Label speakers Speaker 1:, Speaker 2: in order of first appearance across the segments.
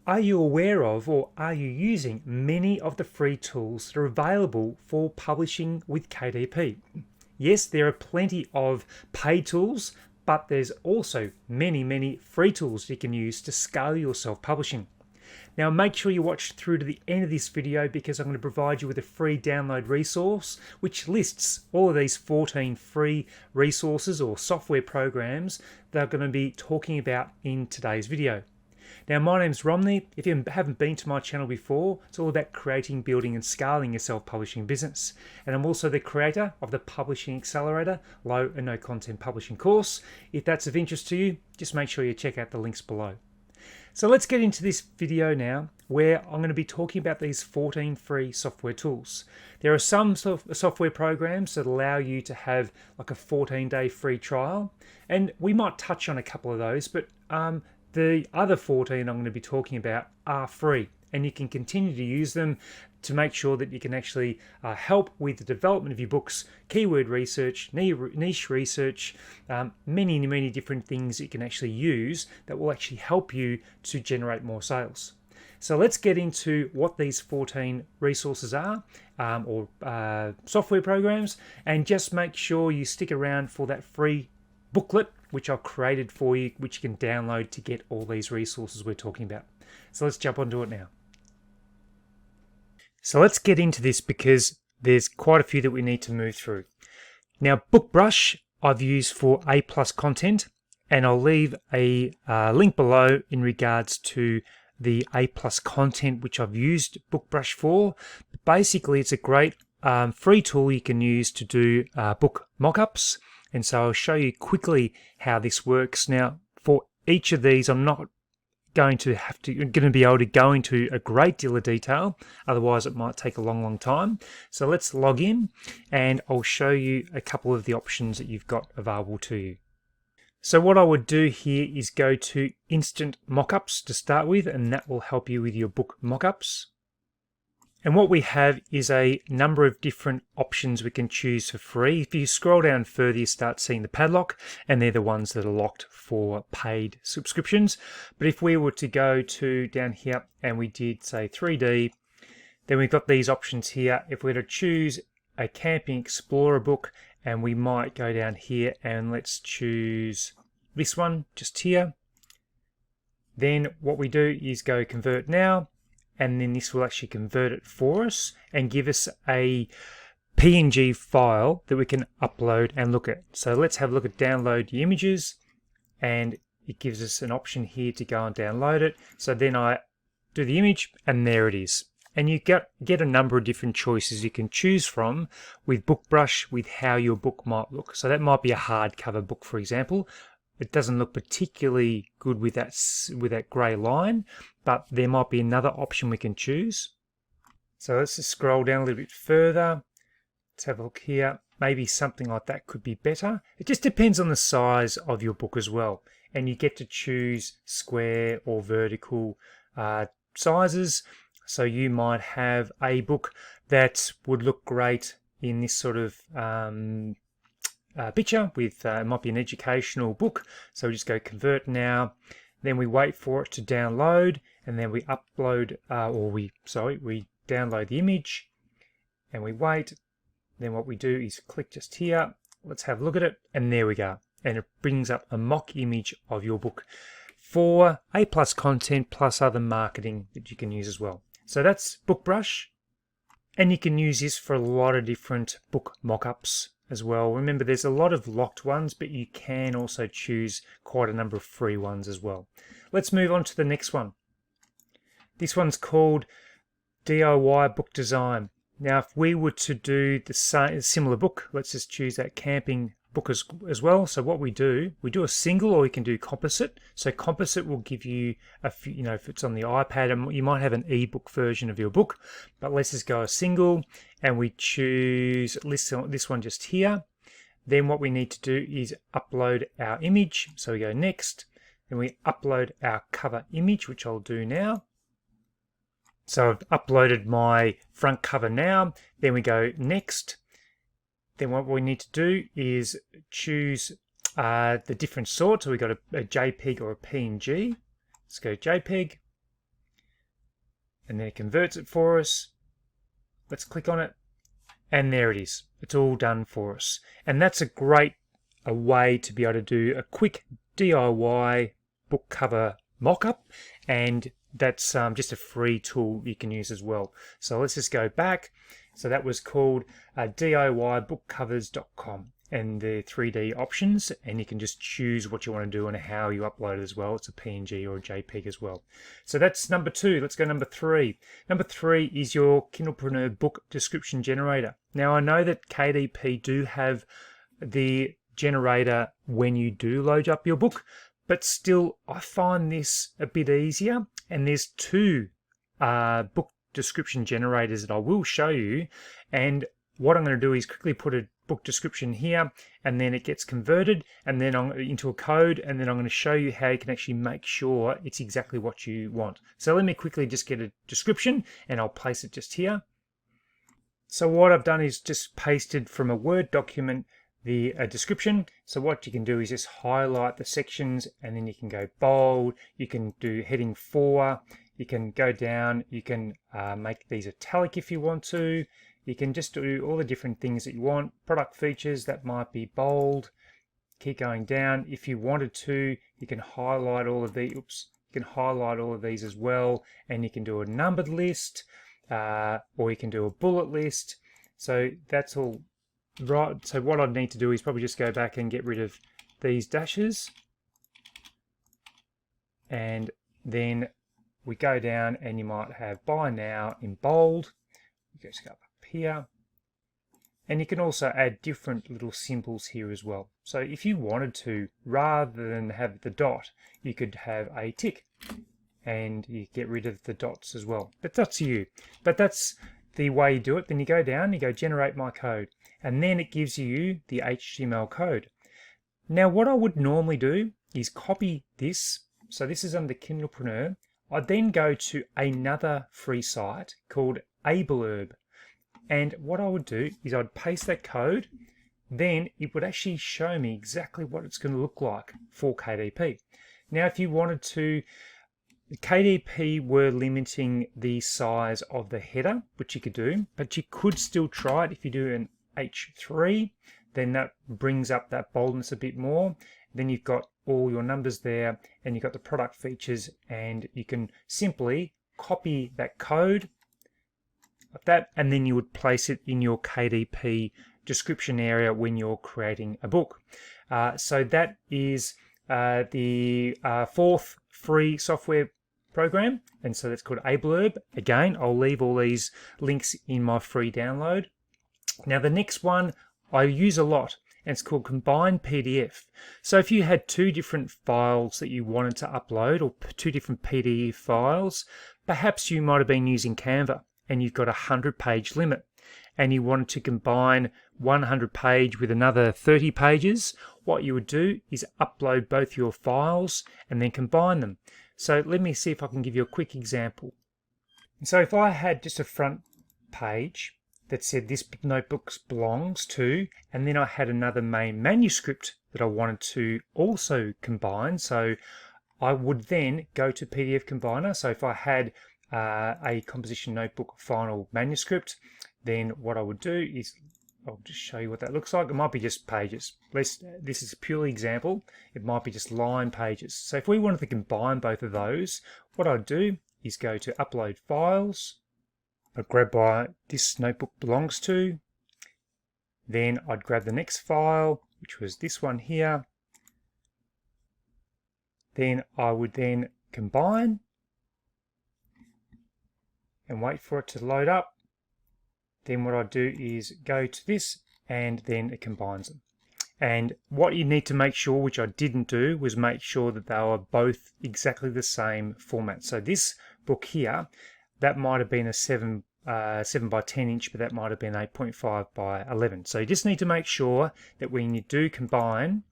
Speaker 1: Are you aware of or are you using many of the free tools that are available for publishing with KDP? Yes, there are plenty of paid tools, but there's also many free tools you can use to scale your self-publishing. Now make sure you watch through to the end of this video because I'm going to provide you with a free download resource which lists all of these 14 free resources or software programs that I'm going to be talking about in today's video. Now my name's Romney. If you haven't been to my channel before, it's all about creating, building and scaling your self-publishing business. And I'm also the creator of the Publishing Accelerator Low and No Content Publishing course. If that's of interest to you, just make sure you check out the links below. So let's get into this video now where I'm going to be talking about these 14 free software tools. There are some software programs that allow you to have like a 14-day free trial, and we might touch on a couple of those, but the other 14 I'm going to be talking about are free, and you can continue to use them to make sure that you can actually help with the development of your books, keyword research, niche research, many different things that you can actually use that will actually help you to generate more sales. So let's get into what these 14 resources are or software programs, and just make sure you stick around for that free booklet which I've created for you, which you can download to get all these resources we're talking about. So let's jump onto it now. So let's get into this because there's quite a few that we need to move through. Now, BookBrush I've used for A+ content, and I'll leave a link below in regards to the A+ content which I've used BookBrush for. But basically, it's a great free tool you can use to do book mockups, and so I'll show you quickly how this works. Now, for each of these, I'm not going to be able to go into a great deal of detail, otherwise it might take a long time. So let's log in and I'll show you a couple of the options that you've got available to you. So what I would do here is go to Instant Mockups to start with, and that will help you with your book mockups. And what we have is a number of different options we can choose for free. If you scroll down further, you start seeing the padlock, and they're the ones that are locked for paid subscriptions. But if we were to go to down here and we did say 3D, then we've got these options here. If we were to choose a Camping Explorer book, and we might go down here and let's choose this one just here. Then what we do is go convert now, and then this will actually convert it for us and give us a PNG file that we can upload and look at. So let's have a look at download the images, and it gives us an option here to go and download it. So then I do the image and there it is. And you get a number of different choices you can choose from with BookBrush with how your book might look. So that might be a hardcover book, for example. It doesn't look particularly good with that grey line, but there might be another option we can choose. So let's just scroll down a little bit further. Let's have a look here. Maybe something like that could be better. It just depends on the size of your book as well. And you get to choose square or vertical sizes. So you might have a book that would look great in this sort of picture with it might be an educational book. So we just go convert now, then we wait for it to download, and then we upload we download the image and we wait. Then what we do is click just here. Let's have a look at it, and there we go, and it brings up a mock image of your book for A+ content plus other marketing that you can use as well. So that's BookBrush, and you can use this for a lot of different book mockups as well. Remember, there's a lot of locked ones, but you can also choose quite a number of free ones as well. Let's move on to the next one. This one's called DIY Book Design. Now, if we were to do the similar book, let's just choose that camping book as well. So what we do a single, or we can do composite. So composite will give you a few, if it's on the iPad, you might have an ebook version of your book, but let's just go a single, and we choose this one just here. Then what we need to do is upload our image. So we go next, then we upload our cover image, which I'll do now. So I've uploaded my front cover now. Then we go next. Then what we need to do is choose the different sort. So we've got a JPEG or a PNG. Let's go JPEG. and then it converts it for us. Let's click on it, and there it is. It's all done for us. And that's a way to be able to do a quick DIY book cover mock-up, and that's just a free tool you can use as well. So let's just go back. So that was called DIYbookcovers.com, and the 3D options, and you can just choose what you want to do and how you upload it as well. It's a PNG or a JPEG as well. So that's number 2. Let's go number 3. Number 3 is your Kindlepreneur book description generator. Now I know that KDP do have the generator when you do load up your book, but still I find this a bit easier, and there's 2 book description generators that I will show you. And what I'm going to do is quickly put a book description here, and then it gets converted and then into a code, and then I'm going to show you how you can actually make sure it's exactly what you want. So let me quickly just get a description, and I'll place it just here. So what I've done is just pasted from a Word document the description. So what you can do is just highlight the sections, and then you can go bold, you can do heading 4, you can go down, you can make these italic if you want to. You can just do all the different things that you want. Product features, that might be bold. Keep going down. If you wanted to, you can highlight all of these. You can highlight all of these as well, and you can do a numbered list, or you can do a bullet list. So that's all right. So what I'd need to do is probably just go back and get rid of these dashes, and then we go down, and you might have buy now in bold. You just go up here, and you can also add different little symbols here as well. So if you wanted to, rather than have the dot, you could have a tick, and you get rid of the dots as well. But that's to you. But that's the way you do it. Then you go down, you go generate my code, and then it gives you the HTML code. Now what I would normally do is copy this. So this is under Kindlepreneur. I'd then go to another free site called Ableherb. And what I would do is I'd paste that code, then it would actually show me exactly what it's going to look like for KDP. Now, if you wanted to, KDP were limiting the size of the header, which you could do, but you could still try it. If you do an H3, then that brings up that boldness a bit more. Then you've got all your numbers there, and you've got the product features, and you can simply copy that code like that, and then you would place it in your KDP description area when you're creating a book. So that is the 4th free software program, and so that's called Ableherb. Again, I'll leave all these links in my free download. Now the next one I use a lot, and it's called Combine PDF. So if you had 2 different files that you wanted to upload, or 2 different PDF files, perhaps you might have been using Canva, and you've got a 100-page limit, and you wanted to combine 100 page with another 30 pages, what you would do is upload both your files and then combine them. So let me see if I can give you a quick example. So if I had just a front page that said this notebook belongs to, and then I had another main manuscript that I wanted to also combine, so I would then go to PDF Combiner. So if I had a composition notebook final manuscript, then what I would do is I'll just show you what that looks like. It might be just pages. This is a purely example. It might be just line pages. So if we wanted to combine both of those, what I'd do is go to upload files. I'd grab by this notebook belongs to. Then I'd grab the next file, which was this one here. Then I would then combine and wait for it to load up. Then what I do is go to this, and then it combines them. And what you need to make sure, which I didn't do, was make sure that they were both exactly the same format. So this book here, that might have been a 7 by 10 inch, but that might have been 8.5 by 11. So you just need to make sure that when you do combine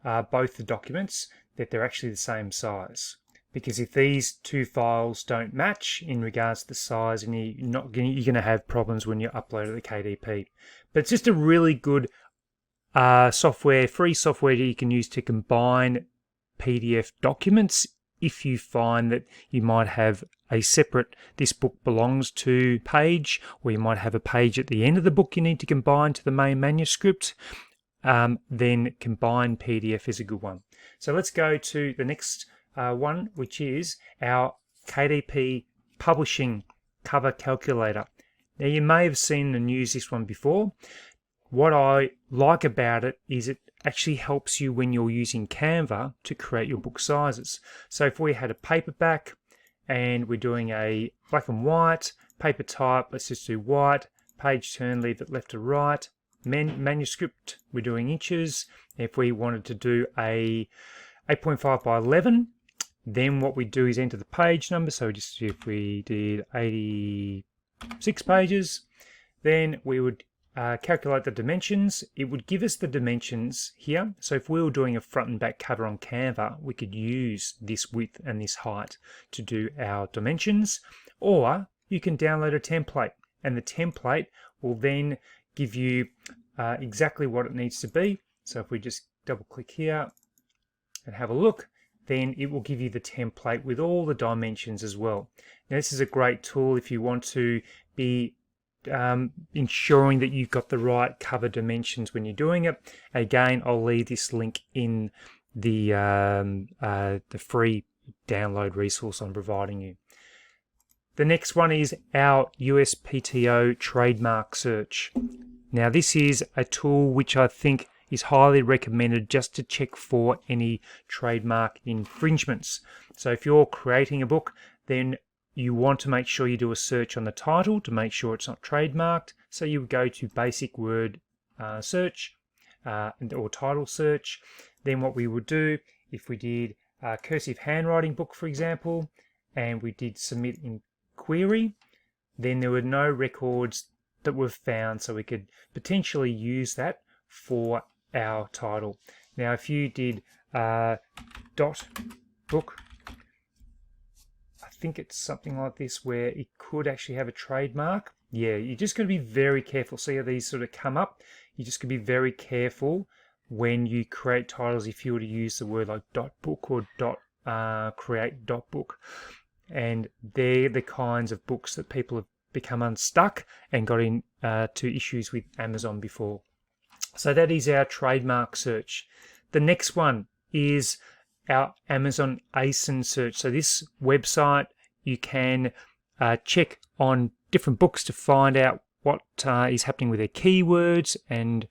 Speaker 1: both the documents, that they're actually the same size. Because if these 2 files don't match in regards to the size, and you're going to have problems when you upload it to KDP. But it's just a really good software, free software that you can use to combine PDF documents if you find that you might have a separate "this book belongs to" page, or you might have a page at the end of the book you need to combine to the main manuscript, then combine PDF is a good one. So let's go to the next one, which is our KDP Publishing Cover Calculator. Now, you may have seen and used this one before. What I like about it is it actually helps you when you're using Canva to create your book sizes. So if we had a paperback and we're doing a black and white, paper type, let's just do white, page turn, leave it left to right, manuscript, we're doing inches. If we wanted to do a 8.5 by 11, then what we do is enter the page number. So just if we did 86 pages, then we would calculate the dimensions. It would give us the dimensions here. So if we were doing a front and back cover on Canva, we could use this width and this height to do our dimensions. Or you can download a template, and the template will then give you exactly what it needs to be. So if we just double click here and have a look, then it will give you the template with all the dimensions as well. Now, this is a great tool if you want to be ensuring that you've got the right cover dimensions when you're doing it. Again, I'll leave this link in the free download resource I'm providing you. The next one is our USPTO Trademark Search. Now, this is a tool which I think is highly recommended just to check for any trademark infringements. So if you're creating a book, then you want to make sure you do a search on the title to make sure it's not trademarked. So you would go to basic word search or title search. Then what we would do, if we did a cursive handwriting book, for example, and we did submit in query, then there were no records that were found, so we could potentially use that for our title. Now, if you did dot book, I think it's something like this where it could actually have a trademark. Yeah, you're just going to be very careful. See how these sort of come up? You're just going to be very careful when you create titles if you were to use the word like dot book or dot create dot book. And they're the kinds of books that people have become unstuck and got in to issues with Amazon before. So that is our trademark search. The next one is our Amazon ASIN search. So this website, you can check on different books to find out what is happening with their keywords and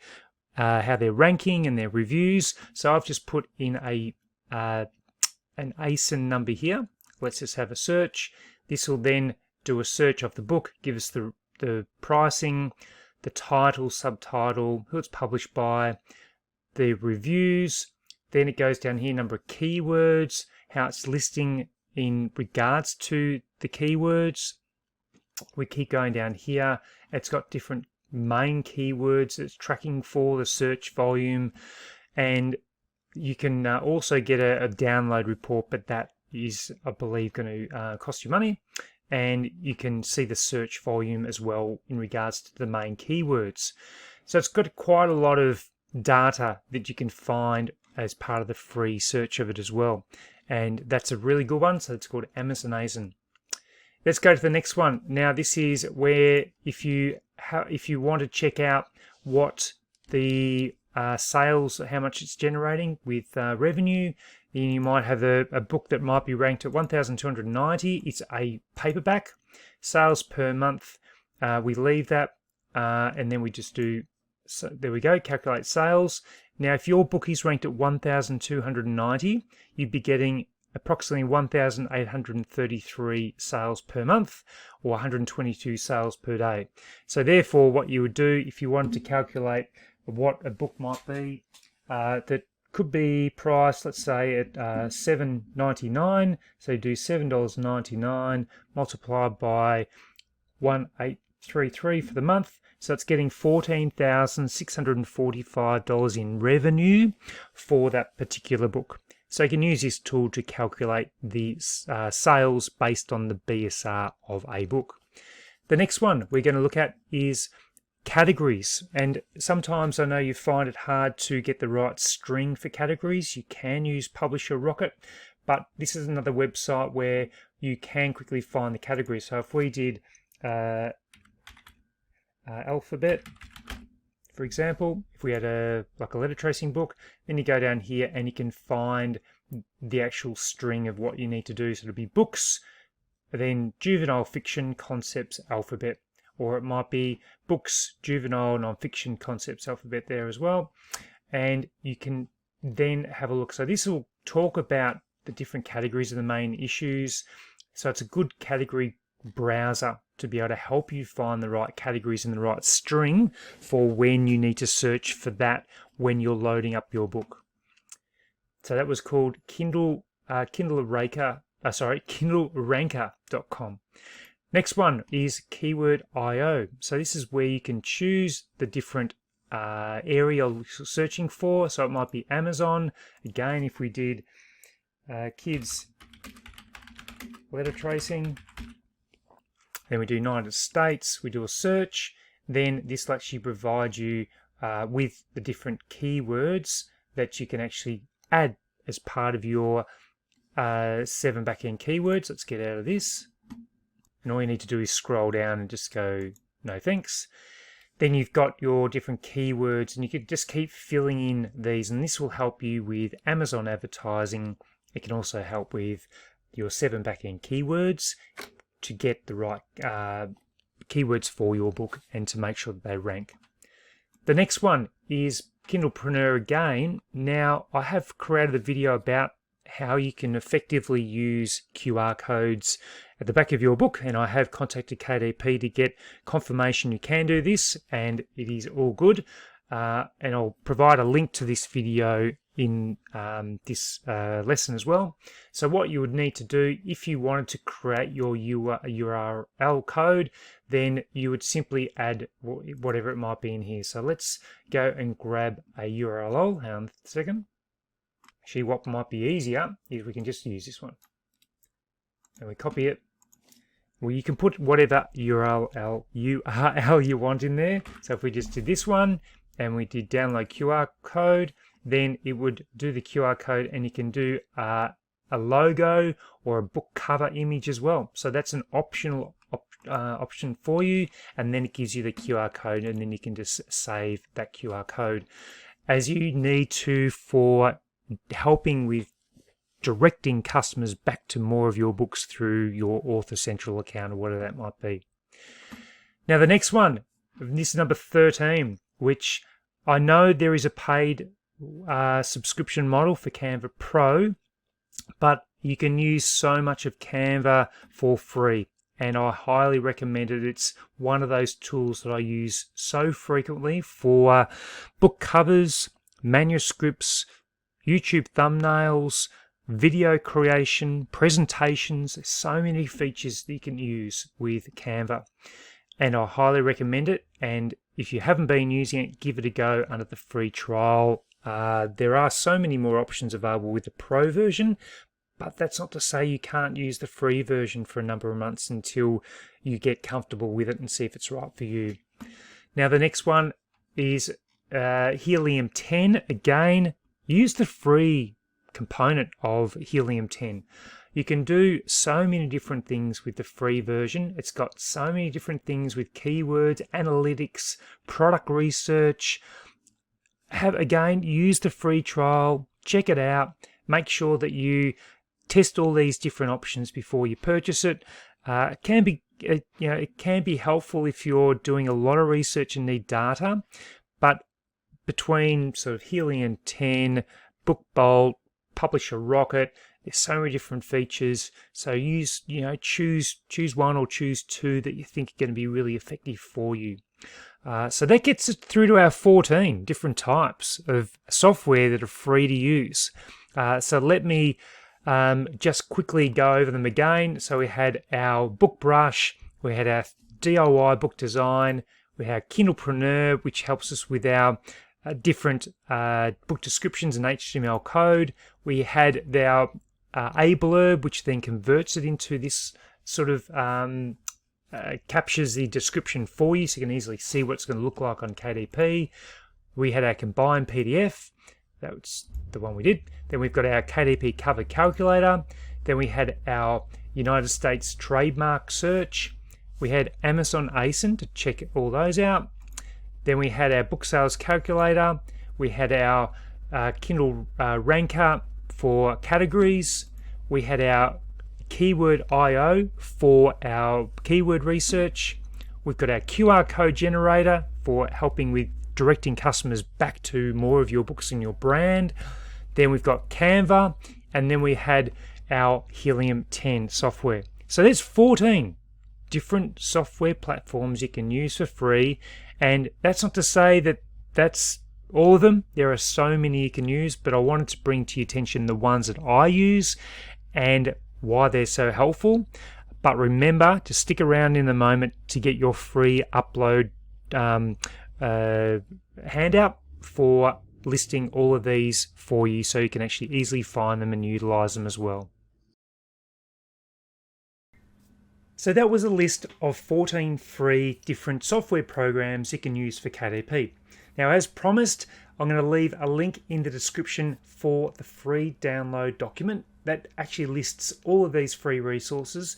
Speaker 1: how they're ranking and their reviews. So I've just put in an ASIN number here. Let's just have a search. This will then do a search of the book, give us the pricing, the title, subtitle, who it's published by, the reviews. Then it goes down here, number of keywords, how it's listing in regards to the keywords. We keep going down here. It's got different main keywords it's tracking for, the search volume, and you can also get a download report, but that is, I believe, going to cost you money. And you can see the search volume as well in regards to the main keywords. So it's got quite a lot of data that you can find as part of the free search of it as well. And that's a really good one. So it's called Amazon ASIN. Let's go to the next one. Now, this is where if you want to check out what the sales, how much it's generating with revenue, then you might have a book that might be ranked at 1,290. It's a paperback. Sales per month, we leave that, and then we just do, so there we go, calculate sales. Now, if your book is ranked at 1,290, you'd be getting approximately 1,833 sales per month, or 122 sales per day. So therefore, what you would do if you wanted to calculate what a book might be, that could be priced, let's say, at $7.99. So you do $7.99 multiplied by 1,833 for the month. So it's getting $14,645 in revenue for that particular book. So you can use this tool to calculate the sales based on the BSR of a book. The next one we're going to look at is categories, and sometimes I know you find it hard to get the right string for categories. You can use Publisher Rocket, but this is another website where you can quickly find the category. So if we did alphabet, for example, if we had a letter tracing book, then you go down here and you can find the actual string of what you need to do. So it'll be books, then juvenile fiction, concepts, alphabet, or it might be books, juvenile, non-fiction, concepts, alphabet there as well. And you can then have a look. So this will talk about the different categories of the main issues. So it's a good category browser to be able to help you find the right categories and the right string for when you need to search for that when you're loading up your book. So that was called KindleRanker.com. Next one is Keyword.io. So this is where you can choose the different area you're searching for. So it might be Amazon. Again, if we did kids letter tracing, then we do United States, we do a search, then this will actually provide you with the different keywords that you can actually add as part of your 7 backend keywords. Let's get out of this. And all you need to do is scroll down and just go, no thanks. Then you've got your different keywords and you can just keep filling in these, and this will help you with Amazon advertising. It can also help with your 7 backend keywords to get the right keywords for your book and to make sure that they rank. The next one is Kindlepreneur again. Now, I have created a video about how you can effectively use QR codes at the back of your book, and I have contacted KDP to get confirmation you can do this, and it is all good. And I'll provide a link to this video in this lesson as well. So what you would need to do if you wanted to create your URL code, then you would simply add whatever it might be in here. So let's go and grab a URL. Hang on a second. Actually, what might be easier is we can just use this one. And we copy it. Well, you can put whatever URL you want in there. So if we just did this one and we did download QR code, then it would do the QR code, and you can do a logo or a book cover image as well. So that's an optional option for you, and then it gives you the QR code, and then you can just save that QR code as you need to for helping with directing customers back to more of your books through your Author Central account or whatever that might be. Now the next one, this is number 13, which I know there is a paid subscription model for Canva Pro, but you can use so much of Canva for free, and I highly recommend it. It's one of those tools that I use so frequently for book covers, manuscripts, YouTube thumbnails, video creation, presentations. There's so many features that you can use with Canva, and I highly recommend it. And if you haven't been using it, give it a go under the free trial. There are so many more options available with the Pro version, but that's not to say you can't use the free version for a number of months until you get comfortable with it and see if it's right for you. Now the next one is Helium 10. Again, use the free component of Helium 10. You can do so many different things with the free version. It's got so many different things with keywords, analytics, product research. Use the free trial, check it out, make sure that you test all these different options before you purchase it. It can be helpful if you're doing a lot of research and need data, but between sort of Helium 10, Book Bolt, Publisher Rocket, there's so many different features. So choose one or choose two that you think are going to be really effective for you. So that gets us through to our 14 different types of software that are free to use. So let me just quickly go over them again. So we had our Book Brush, we had our DIY book design, we had Kindlepreneur, which helps us with our different book descriptions and HTML code. We had our A-blurb, which then converts it into this sort of captures the description for you so you can easily see what it's going to look like on KDP. We had our combined PDF, That's the one we did. Then we've got our KDP cover calculator. Then we had our United States trademark search. We had Amazon ASIN to check all those out. Then we had our book sales calculator. We had our Kindle ranker for categories. We had our keyword IO for our keyword research. We've got our QR code generator for helping with directing customers back to more of your books and your brand. Then we've got Canva, and then we had our Helium 10 software. So there's 14 different software platforms you can use for free, and that's not to say that that's all of them. There are so many you can use, but I wanted to bring to your attention the ones that I use and why they're so helpful. But remember to stick around in the moment to get your free upload handout for listing all of these for you, so you can actually easily find them and utilize them as well. So that was a list of 14 free different software programs you can use for KDP. Now, as promised, I'm going to leave a link in the description for the free download document that actually lists all of these free resources.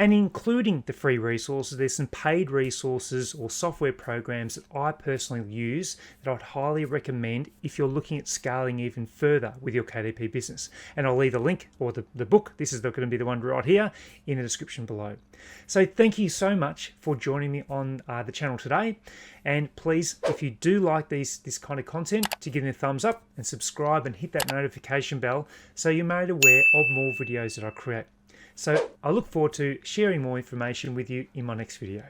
Speaker 1: And including the free resources, there's some paid resources or software programs that I personally use that I'd highly recommend if you're looking at scaling even further with your KDP business. And I'll leave a link, or the book, this is going to be the one right here, in the description below. So thank you so much for joining me on the channel today. And please, if you do like this kind of content, to give me a thumbs up and subscribe and hit that notification bell so you're made aware of more videos that I create. So I look forward to sharing more information with you in my next video.